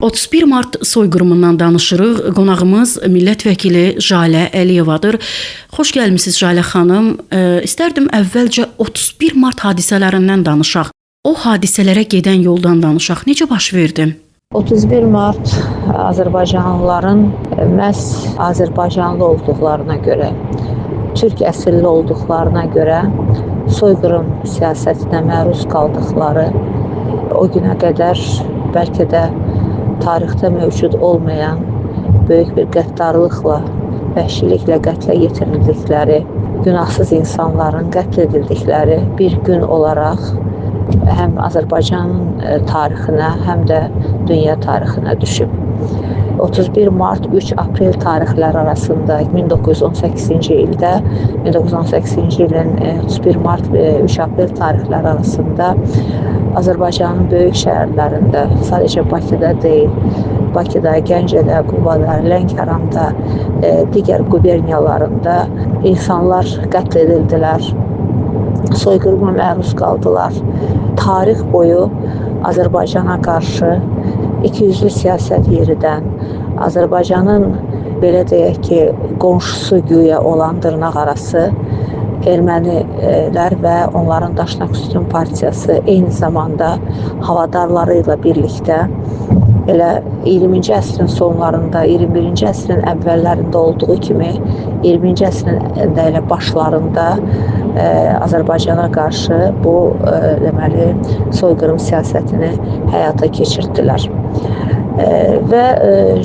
31 mart soyqırımından danışırıq. Qonağımız millət vəkili Jalə Əliyevadır. Xoş gəlmisiniz Jalə xanım. İstərdim əvvəlcə 31 mart hadisələrindən danışaq. O hadisələrə gedən yoldan danışaq. Necə baş verdi? 31 mart Azərbaycanlıların məhz Azərbaycanlı olduqlarına görə, Türk əsilli olduqlarına görə soyqırım siyasətinə məruz qaldıqları, o günə qədər bəlkə də tarixdə mövcud olmayan böyük bir qəddarlıqla, vəhşiliklə qətlə yetirildikləri, günahsız insanların qətl edildikləri bir gün olaraq həm Azərbaycanın tarixinə, həm də dünya tarixinə düşüb. 31 mart 3 aprel tarixləri arasında 1918-ci ildə 1918-ci ilin 31 mart 3 aprel tarixləri arasında Azərbaycanın böyük şəhərlərində, sadəcə Bakıda deyil, Bakıda, Gəncədə, Qubada, Lənkəranda, digər quberniyalarında insanlar qətl edildilər, soyqırıma məruz qaldılar. Tarix boyu Azərbaycana qarşı ikiyüzlü siyasət yeridən, Azərbaycanın belə deyək ki, qonşusu güya olan dırnaqarası ermənilər və onların Daşnaq-Sütun partiyası eyni zamanda havadarları ilə birlikdə elə 20-ci əsrin sonlarında, 21-ci əsrin əvvəllərində olduğu kimi 20-ci əsrin də elə başlarında Azərbaycana qarşı bu deməli soyqırım siyasətini həyata keçirdilər. Və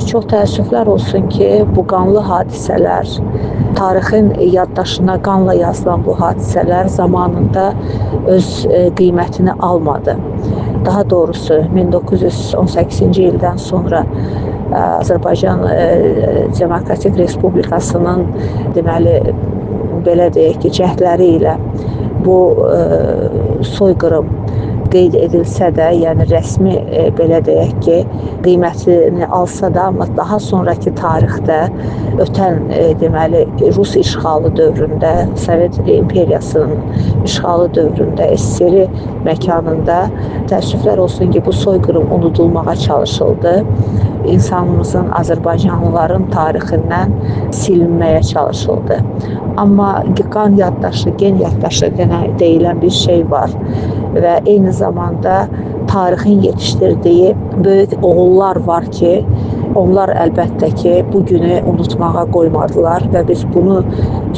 çox təəssüflər olsun ki, bu qanlı hadisələr, tarixin yaddaşına qanla yazılan bu hadisələr zamanında öz qiymətini almadı. Daha doğrusu 1918-ci ildən sonra Azərbaycan Demokratik Respublikasının deməli belə deyək ki, cəhdləri ilə bu soyqırım qeyd edilsə də, yəni rəsmi belə deyək ki, qiymətini alsa da, amma daha sonraki tarixdə ötən deməli Rus işğalı dövründə, Sovet imperiyasının işğalı dövründə, SSR məkanında təəssüflər olsun ki, bu soyqırım unudulmağa çalışıldı. İnsanımızın, Azərbaycanlıların tarixindən silinməyə çalışıldı. Amma qan yaddaşı, gen yaddaşı deyilən bir şey var və eyni zamanda tarixin yetişdirdiyi böyük oğullar var ki, onlar əlbəttə ki, bu günü unutmağa qoymadılar və biz bunu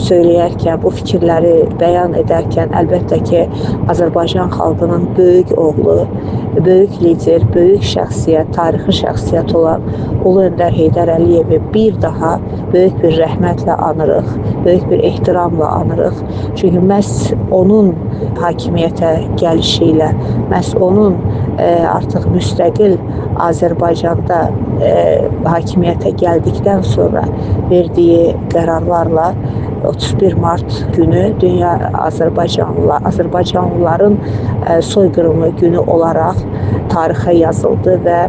söyləyərkən, bu fikirləri bəyan edərkən əlbəttə ki, Azərbaycan xalqının böyük oğlu, böyük lider, böyük şəxsiyyət, tarixi şəxsiyyət olan Ulu Öndər Heydər Əliyevi bir daha böyük bir rəhmətlə anırıq, böyük bir ehtiramla anırıq. Çünki məhz onun hakimiyyətə gəlişi ilə, məhz onun artıq müstəqil Azərbaycanda hakimiyyətə gəldikdən sonra verdiyi qərarlarla 31 mart günü dünya Azərbaycanlıların soyqırımı günü olaraq tarixə yazıldı və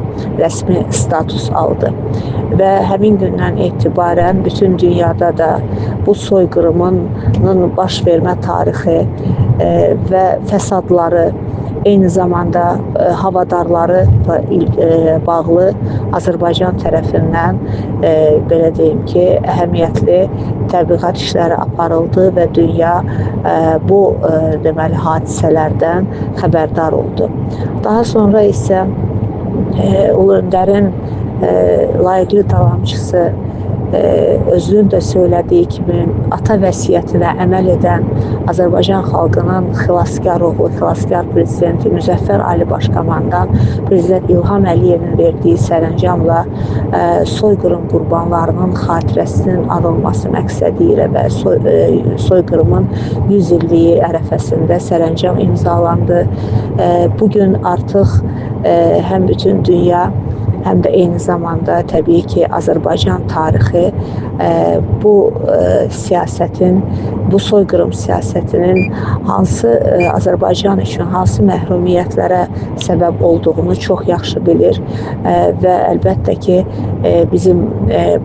rəsmi status aldı. Və həmin gündən etibarən bütün dünyada da bu soyqırımın baş vermə tarixi və fəsadları, eyni zamanda havadarları bağlı Azərbaycan tərəfindən belə deyim ki, əhəmiyyətli təbliğat işləri aparıldı və dünya bu deməli hadisələrdən xəbərdar oldu. Daha sonra isə Ulu Öndərin layiqli davamçısı özünün də söylədiyi kimi ata vəsiyyətinə əməl edən Azərbaycan xalqının xilaskar oğlu, xilaskar prezidenti Müzəffər Ali Başkomandan Prezident İlham Əliyevin verdiyi sərəncamla soyqırım qurbanlarının xatirəsinin anılması məqsədi ilə və soyqırımın 100 illiyi ərəfəsində sərəncam imzalandı. Bugün artıq həm bütün dünya, həm də eyni zamanda təbii ki, Azərbaycan tarixi bu siyasətin bu soyqırım siyasətinin hansı Azərbaycan üçün hansı məhrumiyyətlərə səbəb olduğunu çox yaxşı bilir və əlbəttə ki, bizim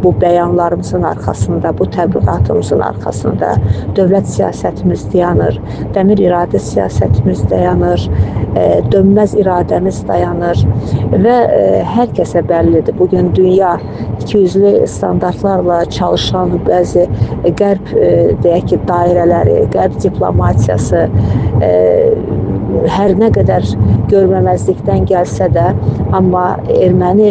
bu bəyanlarımızın arxasında, bu təbliğatımızın arxasında dövlət siyasətimiz dayanır, dəmir iradə siyasətimiz dayanır, dönməz iradəmiz dayanır və hər kəsə bəllidir. Bugün dünya ikiyüzlü standartlarla çalışan bəzi qərb deyək ki, dairələri, qərb diplomatiyası hər nə qədər görməməzlikdən gəlsə də, amma erməni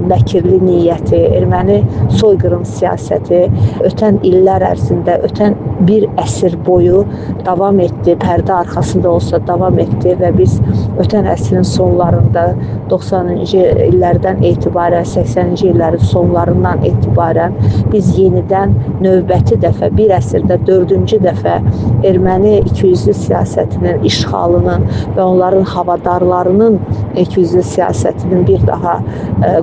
məkirli niyyəti, erməni soyqırım siyasəti ötən illər ərzində, ötən bir əsr boyu davam etdi, pərdə arxasında olsa davam etdi və biz ötən əsrin sonlarında 90-cı illərdən etibarən, 80-ci illərin sonlarından etibarən biz yenidən növbəti dəfə, bir əsrdə 4-cü dəfə erməni ikiyüzlü siyasətinin işğalının və onların havadarlarının ikiyüzlü siyasətinin bir daha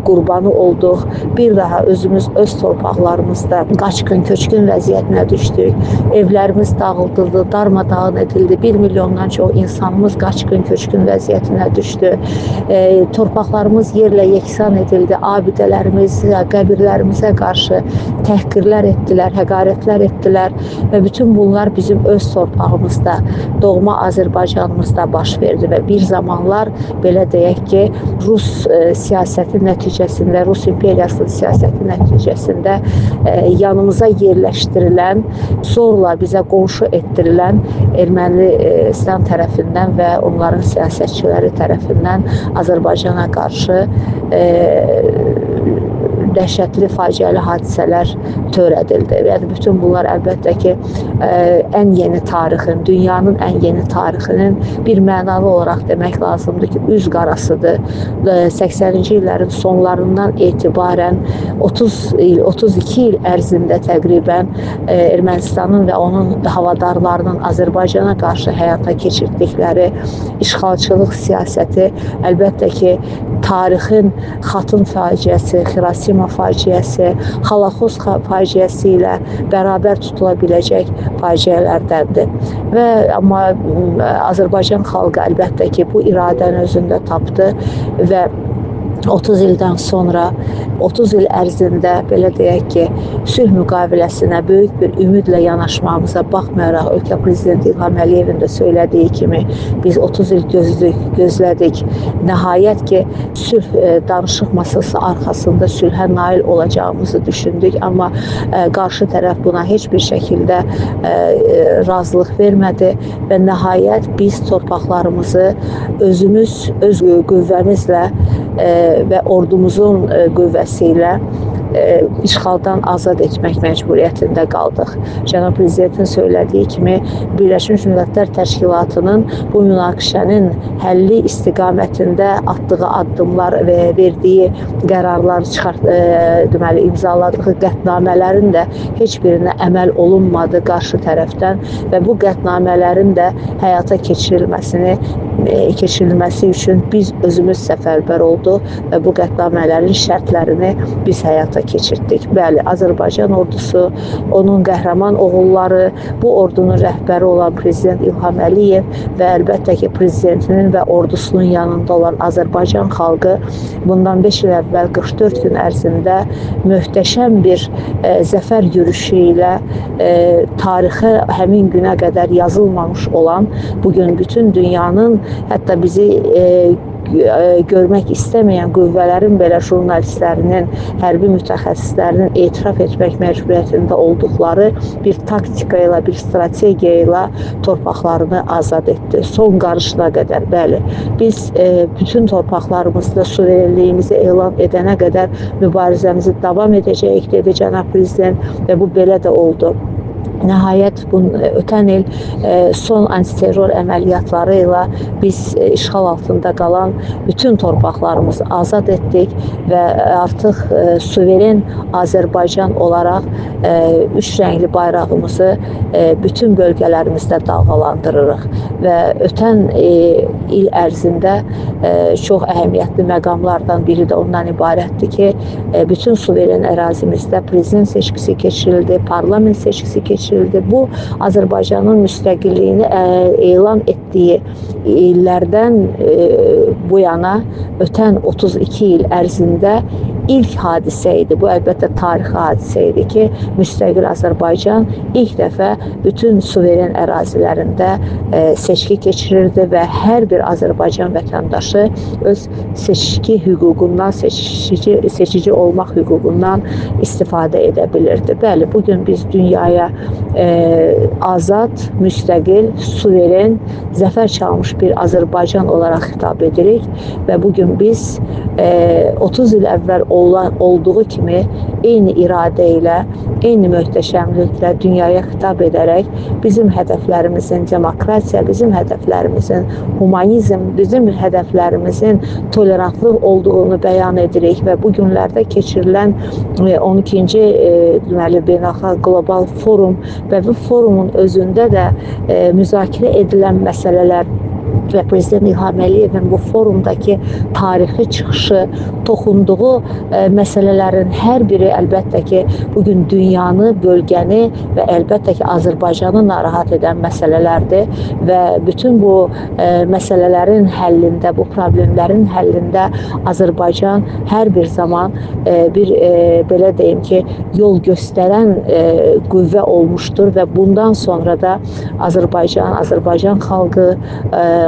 qurbanı olduq. Bir daha özümüz öz torpaqlarımızda qaçqın, köçkün vəziyyətinə düşdük. Evlərimiz dağıdıldı, darmadağın edildi. 1 milyondan çox insanımız qaçqın, köçkün vəziyyətinə düşdü. Torpaqlarımız yerlə yeksan edildi. Abidələrimizə, qəbirlərimizə qarşı təhqirlər etdilər, həqarətlər etdilər və bütün bunlar bizim öz torpağımızda, doğma Azərbaycanımızda baş verdi və bir zamanlar belə deyək ki, Rus siyasəti nəticəsində, Rus imperiyasının siyasəti nəticəsində yanımıza yerləşdirilən, zorla bizə qonşu etdirilən Ermənistan tərəfindən və onların siyasətçiləri tərəfindən Azərbaycana qarşı dəhşətli, faciəli hadisələr törədildi. Yəni, bütün bunlar əlbəttə ki, ən yeni tarixin, dünyanın ən yeni tarixinin bir mənalı olaraq demək lazımdır ki, üz qarasıdır. 80-ci illərin sonlarından etibarən 30 il, 32 il ərzində təqribən Ermənistanın və onun havadarlarının Azərbaycana qarşı həyata keçirdikləri işğalçılıq siyasəti əlbəttə ki, tarixin Xatın faciəsi, Xirosima faciəsi, Holokaust faciəsi ilə bərabər tutula biləcək faciələrdəndir. Amma Azərbaycan xalqı əlbəttə ki, bu iradəni özündə tapdı və 30 ildən sonra, 30 il ərzində belə deyək ki, sülh müqaviləsinə böyük bir ümidlə yanaşmamıza baxmayaraq, ölkə prezidenti İlham Əliyevin də söylədiyi kimi biz 30 il gözlədik. Nəhayət ki, sülh danışıq masası arxasında sülhə nail olacağımızı düşündük, amma qarşı tərəf buna heç bir şəkildə razılıq vermədi və nəhayət biz torpaqlarımızı özümüz, öz qüvvəmizlə və ordumuzun qüvvəsi ilə işğaldan azad etmək məcburiyyətində qaldıq. Cənab Prezidentin söylədiyi kimi, Birləşmiş Millətlər Təşkilatının bu münaqişənin həlli istiqamətində atdığı addımlar və verdiyi qərarlar, deməli, imzaladığı qətnamələrin də heç birinə əməl olunmadı qarşı tərəfdən və bu qətnamələrin də həyata keçirilməsi üçün biz özümüz səfərbər olduq və bu qətnamələrin şərtlərini biz həyata keçirtdik. Bəli, Azərbaycan ordusu, onun qəhrəman oğulları, bu ordunun rəhbəri olan Prezident İlham Əliyev və əlbəttə ki, Prezidentinin və ordusunun yanında olan Azərbaycan xalqı bundan 5 il əvvəl 44 gün ərzində möhtəşəm bir zəfər yürüyüşü ilə tarixə həmin günə qədər yazılmamış olan, bugün bütün dünyanın, hətta bizi görmək istəməyən qüvvələrin belə jurnalistlərinin, hərbi mütəxəssislərinin etiraf etmək məcburiyyətində olduqları bir taktika ilə, bir strategiya ilə torpaqlarını azad etdi. Son qarışına qədər, bəli. Biz bütün torpaqlarımızda suverenliyimizi elan edənə qədər mübarizəmizi davam edəcəyik, dedi Cənab Prezident və bu belə də oldu. Nəhayət, ötən il son antiterror əməliyyatları ilə biz işğal altında qalan bütün torpaqlarımızı azad etdik və artıq suveren Azərbaycan olaraq 3 rəngli bayrağımızı bütün bölgələrimizdə dalğalandırırıq və ötən il ərzində çox əhəmiyyətli məqamlardan biri də ondan ibarətdir ki, bütün suveren ərazimizdə prezident seçkisi keçirildi, parlament seçkisi keçirildi keçirildi. Bu Azərbaycanın müstəqilliyini elan etdiyi illərdən bu yana ötən 32 il ərzində ilk hadisə idi. Bu əlbəttə tarixi hadisə idi ki, müstəqil Azərbaycan ilk dəfə bütün suveren ərazilərində seçki keçirirdi və hər bir Azərbaycan vətəndaşı öz seçki hüququndan, seçici olmaq hüququndan istifadə edə bilirdi. Bəli, bugün biz dünyaya azad, müstəqil, suveren, zəfər çalmış bir Azərbaycan olaraq xitab edirik və bugün biz 30 il əvvəl olduğu kimi eyni iradə ilə, eyni möhtəşəmliklə dünyaya xitab edərək bizim hədəflərimizin demokratiya, bizim hədəflərimizin humanizm, bizim hədəflərimizin tolerantlıq olduğunu bəyan edirik və bu günlərdə keçirilən 12-ci beynəlxalq qlobal forum və bu forumun özündə də müzakirə edilən məsələlər və Prezident İlham Əliyevin bu forumdakı tarixi çıxışı, toxunduğu məsələlərin hər biri əlbəttə ki, bugün dünyanı, bölgəni və əlbəttə ki, Azərbaycanı narahat edən məsələlərdir və bütün bu məsələlərin həllində, bu problemlərin həllində Azərbaycan hər bir zaman bir belə deyim ki, yol göstərən qüvvə olmuşdur və bundan sonra da Azərbaycan xalqı,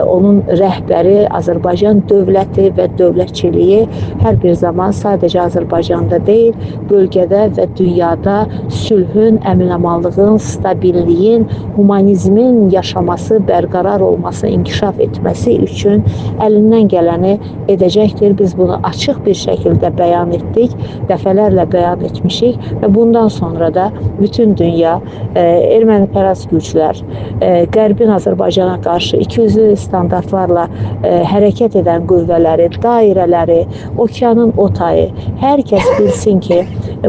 onun rəhbəri, Azərbaycan dövləti və dövlətçiliyi hər bir zaman sadəcə Azərbaycanda deyil, bölgədə və dünyada sülhün, əmin-amanlığın, stabilliyin, humanizmin yaşaması, bərqərar olması, inkişaf etməsi üçün əlindən gələni edəcəkdir. Biz bunu açıq bir şəkildə bəyan etdik, dəfələrlə bəyan etmişik və bundan sonra da bütün dünya, ermənipərəst güclər, Qərbin Azərbaycana qarşı ikiyüzlü standartlarla hərəkət edən qüvvələri, dairələri, okeanın o tayı, hər kəs bilsin ki,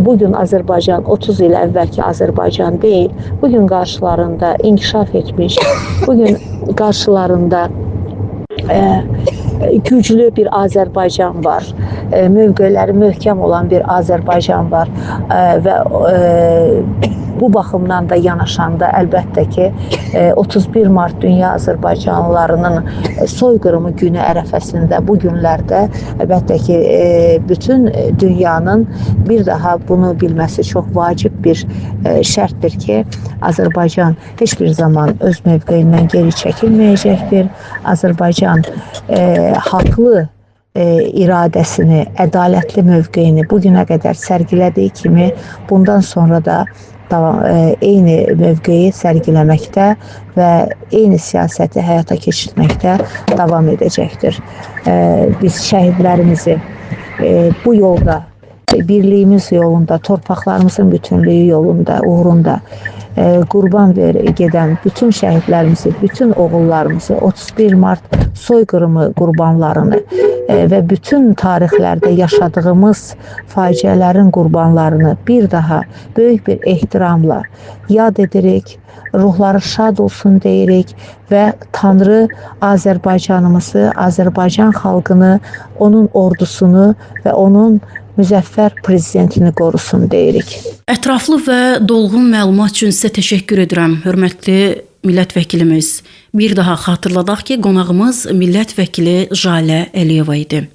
bugün Azərbaycan 30 il əvvəlki Azərbaycan deyil, bugün qarşılarında inkişaf etmiş, bugün qarşılarında güclü bir Azərbaycan var, mövqeləri möhkəm olan bir Azərbaycan var və bu baxımdan da yanaşanda əlbəttə ki, 31 Mart Dünya Azərbaycanlılarının soyqırımı günü ərəfəsində bu günlərdə əlbəttə ki, bütün dünyanın bir daha bunu bilməsi çox vacib bir şərtdir ki, Azərbaycan heç bir zaman öz mövqeyindən geri çəkilməyəcəkdir. Azərbaycan haqlı iradəsini, ədalətli mövqeyini bugünə qədər sərgilədiyi kimi bundan sonra da eyni mövqeyi sərgiləməkdə və eyni siyasəti həyata keçirməkdə davam edəcəkdir. Biz şəhidlərimizi bu yolda, birliyimiz yolunda, torpaqlarımızın bütünlüyü yolunda, uğrunda qurban gedən bütün şəhidlərimizi, bütün oğullarımızı, 31 Mart soyqırımı qurbanlarını və bütün tarixlərdə yaşadığımız faciələrin qurbanlarını bir daha böyük bir ehtiramla yad edirik, ruhları şad olsun deyirik və Tanrı Azərbaycanımızı, Azərbaycan xalqını, onun ordusunu və onun müzəffər prezidentini qorusun deyirik. Ətraflı və dolğun məlumat üçün sizə təşəkkür edirəm, hörmətli millət vəkilimiz. Bir daha xatırladaq ki, qonağımız millət vəkili Jalə Əliyeva idi.